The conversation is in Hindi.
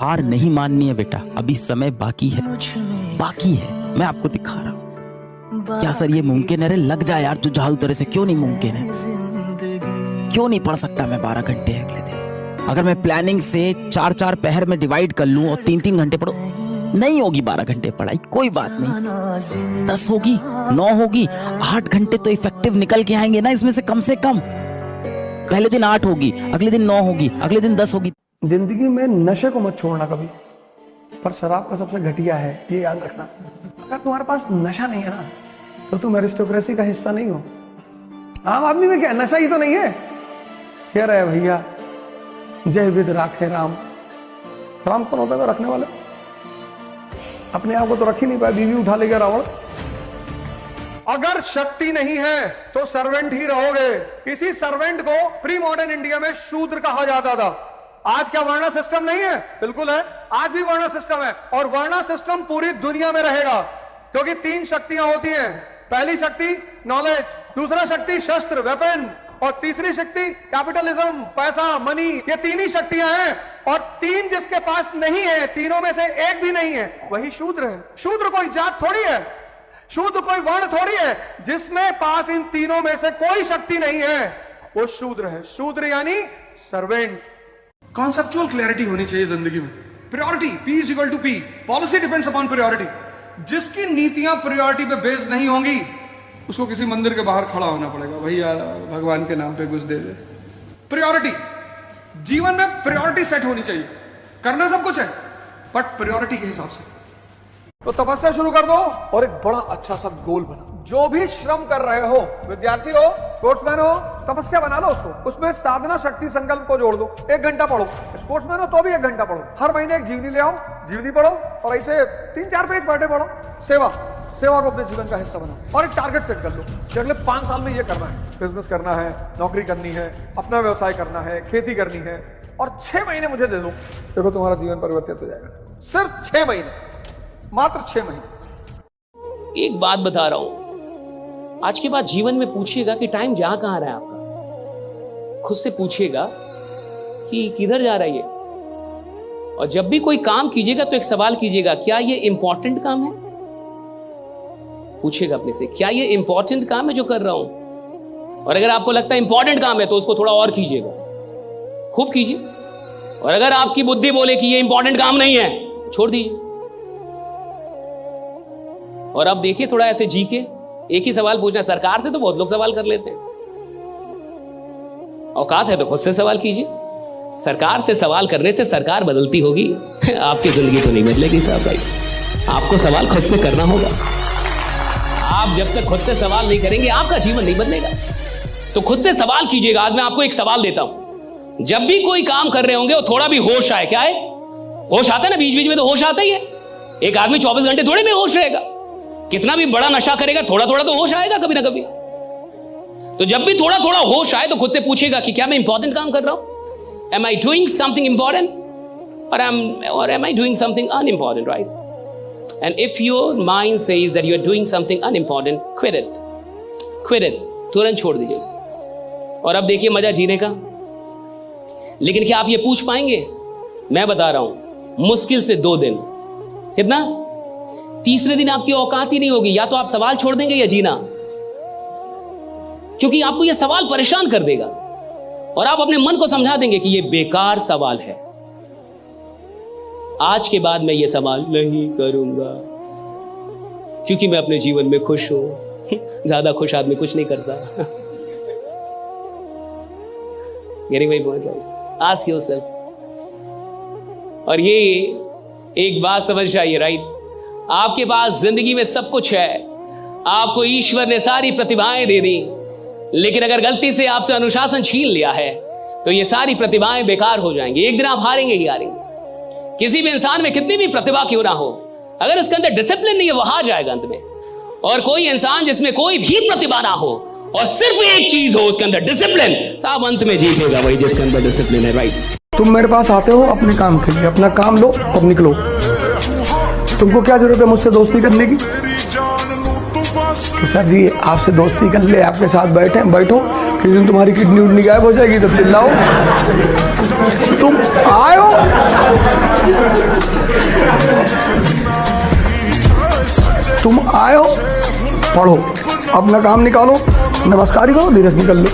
हार नहीं माननी है बेटा, अभी समय बाकी है, बाकी है। मैं आपको दिखा रहा हूँ। क्या सर ये मुमकिन है? अरे लग जाए यार, तू झाड़ू तरह से क्यों नहीं मुमकिन है? क्यों नहीं पढ़ सकता मैं 12 घंटे अगले दिन? अगर मैं प्लानिंग से 4-4 पहर में डिवाइड कर लूं और 3-3 घंटे पढ़ो, नहीं होगी 12 घंटे पढ़ाई, कोई बात नहीं। 10 होगी, 9 होगी, 8 घंटे तो इफेक्टिव निकल के आएंगे ना इसमें से कम से कम। पहले दिन 8 होगी, अगले दिन 9 होगी, अगले दिन 10 होगी। जिंदगी में नशे को मत छोड़ना कभी, पर शराब का सबसे घटिया है, ये याद रखना। अगर तुम्हारे पास नशा नहीं है ना, तो तुम एरिस्टोक्रेसी का हिस्सा नहीं हो। आम आदमी में क्या नशा ही तो नहीं है। कह रहे भैया जय विद राखे राम। राम कौन होता है रखने वाले? अपने आप को तो रख ही नहीं पाए, बीवी उठा ले गया रावण। अगर शक्ति नहीं है तो सर्वेंट ही रहोगे। इसी सर्वेंट को प्री मॉडर्न इंडिया में शूद्र कहा जाता था। आज क्या वर्णा सिस्टम नहीं है? बिल्कुल है, आज भी वर्णा सिस्टम है, और वर्णा सिस्टम पूरी दुनिया में रहेगा, क्योंकि 3 शक्तियां होती हैं। पहली शक्ति नॉलेज, दूसरा शक्ति शस्त्र वेपन, और तीसरी शक्ति कैपिटलिज्म पैसा मनी। ये 3 ही शक्तियां हैं, और 3 जिसके पास नहीं है, तीनों में से एक भी नहीं है, वही शूद्र है। शूद्र कोई जात थोड़ी है, शूद्र कोई वर्ण थोड़ी है। जिसमें पास इन तीनों में से कोई शक्ति नहीं है वो शूद्र है। शूद्र यानी सर्वेंट। कॉन्सेप्चुअल क्लैरिटी होनी चाहिए जिंदगी में। Priority, P is equal to P, policy depends upon priority. जिसकी नीतियां प्रायोरिटी पे बेस्ड नहीं होंगी, उसको किसी मंदिर के बाहर खड़ा होना पड़ेगा, भैया भगवान के नाम पे कुछ दे दे। प्रायोरिटी, जीवन में प्रायोरिटी सेट होनी चाहिए। करना सब कुछ है, बट प्रायोरिटी के हिसाब से। तो तपस्या शुरू कर दो और एक बड़ा अच्छा सा गोल बना। जो भी श्रम कर रहे हो, विद्यार्थी हो, स्पोर्ट्समैन हो, तपस्या बना लो उसको। उसमें साधना शक्ति संकल्प को जोड़ दो। 1 घंटा पढ़ो। स्पोर्ट्समैन हो तो भी 1 घंटा पढ़ो। हर महीने एक जीवनी ले आओ, जीवनी पढ़ो, और ऐसे 3-4 पेज पर डे पढ़ो। सेवा को अपने जीवन का हिस्सा बनाओ, और एक टारगेट सेट कर लो कि अगले 5 साल में ये करना है। बिजनेस करना है, नौकरी करनी है, अपना व्यवसाय करना है, खेती करनी है, और 6 महीने मुझे दे दो। देखो तुम्हारा जीवन परिवर्तित हो जाएगा। सिर्फ 6 महीने, मात्र 6 महीने। एक बात बता रहा हूं, आज के बाद जीवन में पूछिएगा कि टाइम जा कहां रहा है आपका। खुद से पूछिएगा कि किधर जा रहा है ये। और जब भी कोई काम कीजिएगा तो एक सवाल कीजिएगा, क्या ये इंपॉर्टेंट काम है? पूछिएगा अपने से, क्या ये इंपॉर्टेंट काम है जो कर रहा हूं? और अगर आपको लगता है इंपॉर्टेंट काम है तो उसको थोड़ा और कीजिएगा, खूब कीजिए। और अगर आपकी बुद्धि बोले कि ये इंपॉर्टेंट काम नहीं है, छोड़ दीजिए। और अब देखिए, थोड़ा ऐसे जी के एक ही सवाल पूछना। सरकार से तो बहुत लोग सवाल कर लेते हैं, औकात है तो खुद से सवाल कीजिए। सरकार से सवाल करने से सरकार बदलती होगी, आपकी जिंदगी तो नहीं बदलेगी साहब भाई। आपको सवाल खुद से करना होगा। आप जब तक खुद से सवाल नहीं करेंगे, आपका जीवन नहीं बदलेगा। तो खुद से सवाल कीजिएगा। आज मैं आपको एक सवाल देता हूं, जब भी कोई काम कर रहे होंगे, वो थोड़ा भी होश आए। क्या है? होश आता है ना, बीच बीच में तो होश आता ही है। एक आदमी 24 घंटे थोड़े में होश रहेगा। कितना भी बड़ा नशा करेगा, थोड़ा थोड़ा तो होश आएगा कभी ना कभी। तो जब भी थोड़ा थोड़ा होश आए तो खुद से पूछिएगा कि क्या मैं इंपॉर्टेंट काम कर रहा हूं? Am I doing something important, और am I doing something unimportant, right? And if your mind says that you are doing something unimportant, quit it. Quit it. तुरंत छोड़ दीजिए उसको। और अब देखिए मजा जीने का। लेकिन क्या आप ये पूछ पाएंगे? मैं बता रहा हूं, मुश्किल से 2 दिन। कितना? तीसरे दिन आपकी औकात ही नहीं होगी। या तो आप सवाल छोड़ देंगे या जीना, क्योंकि आपको यह सवाल परेशान कर देगा, और आप अपने मन को समझा देंगे कि यह बेकार सवाल है। आज के बाद मैं ये सवाल नहीं करूंगा, क्योंकि मैं अपने जीवन में खुश हूं। ज्यादा खुश आदमी कुछ नहीं करता। Getting my point, right? Ask yourself. और ये एक बात समझ आइए, राइट? आपके पास जिंदगी में सब कुछ है। आपको ईश्वर ने सारी प्रतिभाएं दे दी, लेकिन अगर गलती से आपसे अनुशासन छीन लिया है तो ये सारी प्रतिभाएं बेकार हो जाएंगी। एक दिन आप हारेंगे ही हारेंगे। किसी भी इंसान में कितनी भी प्रतिभा क्यों ना हो, अगर उसके अंदर डिसिप्लिन नहीं है, वो हार जाएगा अंत में। और कोई इंसान जिसमें कोई भी प्रतिभा ना हो और सिर्फ एक चीज हो उसके अंदर, डिसिप्लिन, साहब अंत में जीतेगा वही जिसके अंदर डिसिप्लिन है, राइट? तुम मेरे पास आते हो अपने काम के लिए, अपना काम लो और निकलो। तुमको क्या जरूरत है मुझसे दोस्ती करने की? तो सर जी आपसे दोस्ती कर ले, आपके साथ बैठो, किसी दिन तुम्हारी किडनी उडनी गायब हो जाएगी तब चिल्लाओ। तुम आए हो, तुम आए हो, पढ़ो, अपना काम निकालो, नमस्कार ही करो, धीरज निकल लो।